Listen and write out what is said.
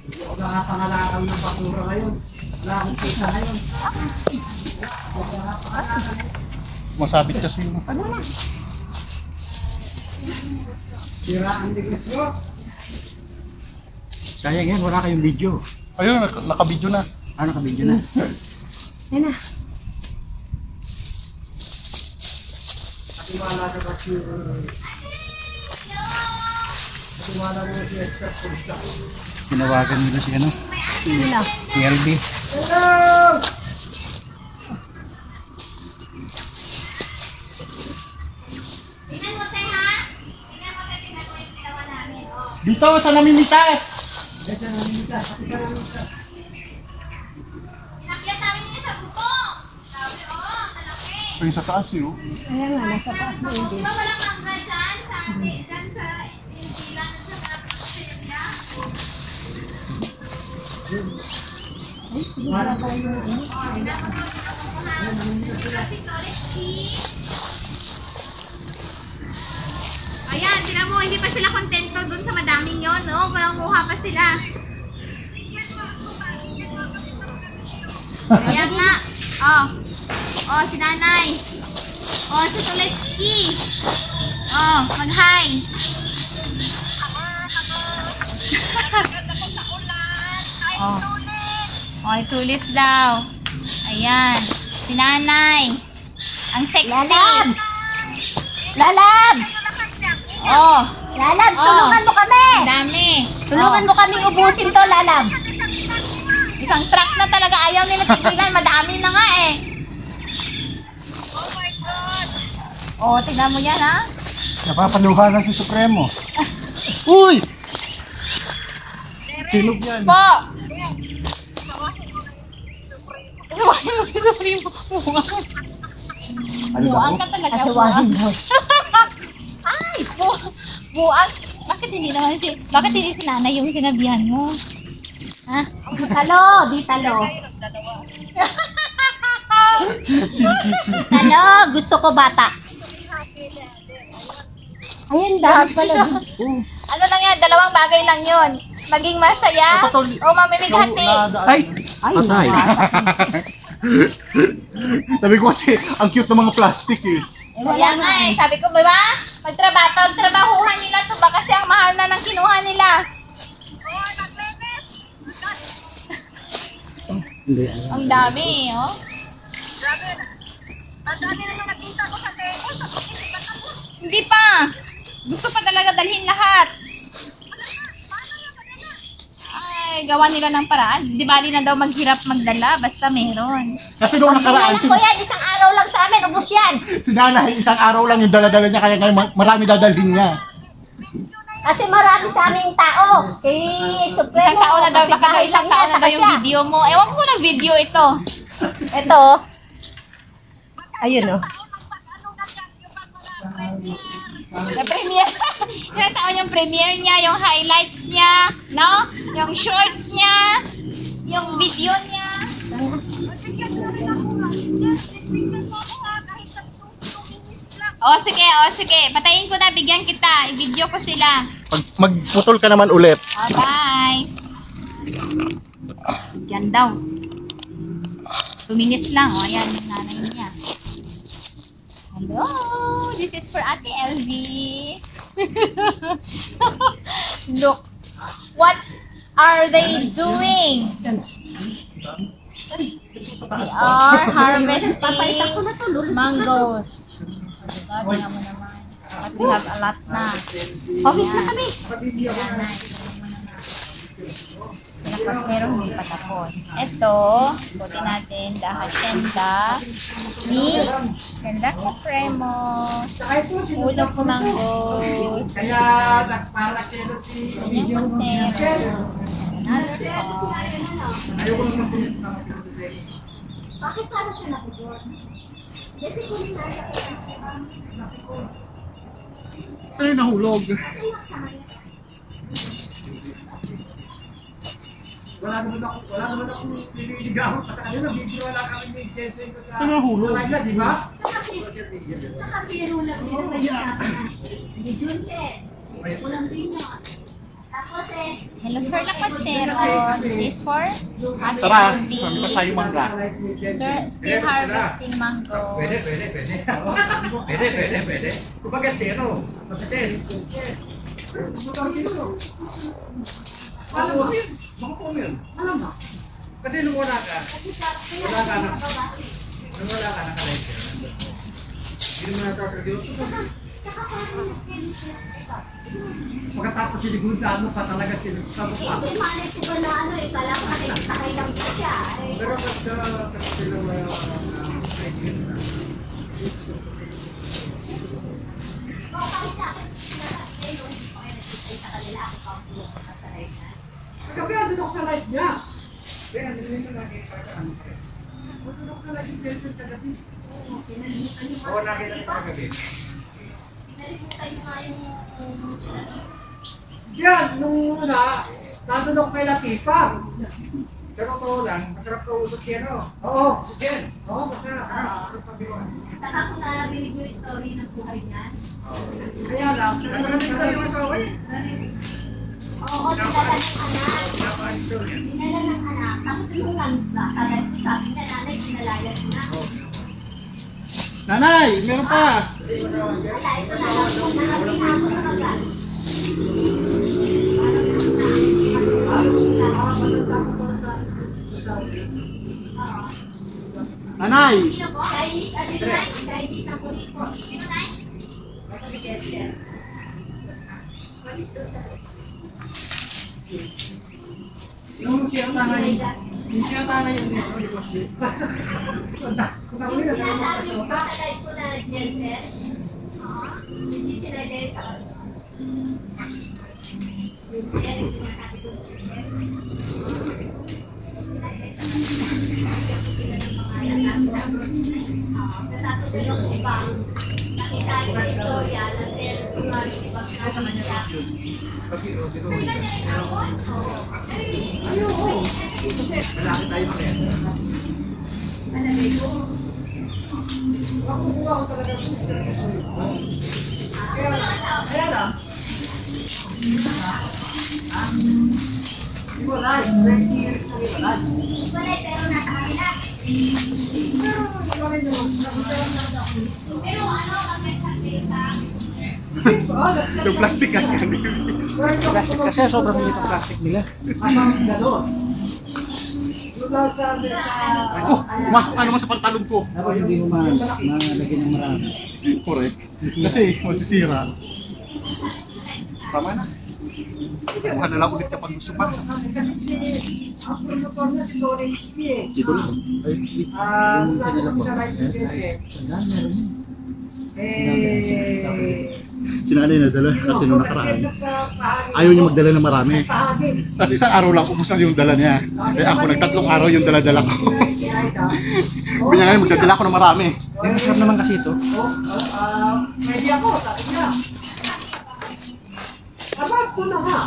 Nakapangalakal ng basura ngayon. Wala akong kita ngayon. Masabit kasi yun. Ano na? Sira ang negosyo. Sayang yan, wala kayong video. Ayun, nakabidyo na. Ah, nakabidyo na. Yan na. Katimala ka kasi katimala mo si Expert Polista. Tinawagan nila si ano? Sino? Si LB. Hello! Dito sa namimitas! Dito na nita, pati ka na nita. Nakita namin niya sa bubong. Sabi, oh, malaki. Ay, sa taas yun. Ayan nga, nasa taas na yun. Di ba walang mangga dyan sa dyan sa New Zealand at sa Australia? Ayan, tinan mo, hindi pa sila kontento dun sa madaming yon, no? Mangunguha pa sila. Ayan nga. Oh. Oh, si nanay. Oh, si Tuletsky. Oh, mag-hi. Oh. Oh, tulits daw. Ayan. Si nanay. Ang sexy. Lalabs! Lalabs! Oh, Lalabs, Oh. tulungan mo kami! ang dami. Tulungan mo kami ubusin to, Lalabs. Isang truck na talaga. Ayaw nila tigilan. Madami na nga eh. Oh, tignan mo yan ha. Napapaluha na si Supremo. Uy! Silog yan. Po! Suwahin mo si Supremo. Ano ba? Buang ka talaga. Asawahin mo. Ay! Buang! Bakit hindi si nanay yung sinabihan mo? Ha? Di talo, di talo. Talo, gusto ko bata. Ayun, dahil pala. Ano lang yan? Dalawang bagay lang yun. Maging masaya o mamimighati. Ay! Ay, Patay. Sabi ko kasi, ang cute ng mga plastic eh. Kaya nga eh. Sabi ko, ba? Pagtrabahuhan nila to ba? Kasi ang mahal na ng kinuha nila. Hindi. Ang dami, oh. Hindi pa. Gusto pa talaga dalhin lahat. Ay, gawa nila ng paraan. Di bali na daw maghirap magdala, basta meron. Kasi noong nakaraan, Alam ko yan, isang araw lang sa amin, ubos yan. si nanay, isang araw lang yung dala-dala niya, kaya ngayon marami dadalhin niya. Kasi marami sa aming tao. Supremo. Isang taon na daw, baka daw isang taon na daw yung siya. video mo. Ewan ko ng video ito. Ito. Ayun, oh. Na premiere. Yung taon yung premiere niya, yung highlights niya, no? Yung shorts niya, yung video niya. O sige. Patayin ko na, bigyan kita. I-video ko sila. Pag magputol ka naman ulit. Oh, bye. Bigyan daw. 2 minutes lang. O, ayan yung nanay niya. Hello, this is for Ate LV. Look, what are they doing? They are harvesting mangoes. Tingnan mo naman. But we have a lot na. Office na kami. Pero hindi pa tapos. Ito, buti natin dahil tenda ni Tenda Supremo. Ulok mangoes. Kaya para kilo si Yung montero. ayoko naman pulis na Bakit para siya nakibor? Kasi kung nasa Ay, nahulog. wala naman ako nililigaw. Kasi ano, video wala kami ni Jesse. Ay, nahulog. Wala, di ba? nakabiro lang din naman yung ni Junte. Walang rin yun. Tapos Hello, Sir Lapansero. This is for Ate Tara, Ruby. sabi ko sa'yo mangga. Sir, still harvesting mango. Pwede. Pwede. Kumbaga zero. Kasi alam mo yun. Makukuha mo yun. Alam mo. Kasi nung wala ka nakalive ka. Hindi mo nasaseryoso. Pagkatapos sinigundaan mo pa talaga sinigundaan mo pa. Hindi, malay ko ba na ano eh, kala ko nakikisakay lang po siya. Eh, Pero pagka sila kahit sa akin, sila kasi yung hindi ko kayo nagkikita sa kanila, ako pa ang tulong ko sa live na. Kagabi, andun ako sa live niya. Kaya andun nito nakikita ka ano pa rin. Andun ako sa live yung Vincent kagabi. Oo, kinalimutan yung Oo, nakita ko kagabi. kinalimutan yung nga yung Yan, nung una, nandun ako kay Latifa. Sa totoo lang, masarap kausap yan o. Oo, yan. Oo, masarap. Masarap pag-iwan. saka ko narinig yung story ng buhay niya. Kaya lang, masarap yung tayo masawa eh. Oo, sinala ng anak. Napaka-story. Sinala ng anak. Tapos nung nagtagal ko, sabi niya, nanay, sinalayan ko na. Nanay, meron pa. Wala, ito na lang po. Nakating ako sa kagat. Nanay. Sino po? Chinese, ano yun, Nay? Chinese na kulit po. Sino, Nay? Yung siya tanay yung dito, di ba siya? Kung ako nila, Sinasabi mo ba sa live ko na Jensen? Hindi sila dahil sa nakita yung istorya na lalaki tayo pa rin. Makukuha ko talaga. Kaya lang. Iwalay. 20 years na iwalay. Wala, pero nasa kanila. Pero ano, magkakasita. Yung plastic kasi. Plastic kasi, sobrang liit ang plastic nila. Asang gano'n. Yung lang sabi sa... Oh, pumasok ka naman sa pantalon ko. Dapat hindi mo malagyan ng marami. Correct. Kasi, masisira. Tama na. Kuha na lang ulit kapag gusto pa. Ang promotor na si Lorenzi eh. Dito rin. Ay, Kung nandun ko sa live ni Jensen, sandaan meron yun. Sinanay na dala kasi nung nakaraan. Ayaw niya magdala ng marami. Pahagin. Kasi isang araw lang kumusta yung dala niya. Eh ako nagtatlong araw yung dala-dala ko. Sabi niya ngayon magdadala ako ng marami. Eh, masarap naman kasi ito. Pwede ako, sabi niya. Abang ko na nga.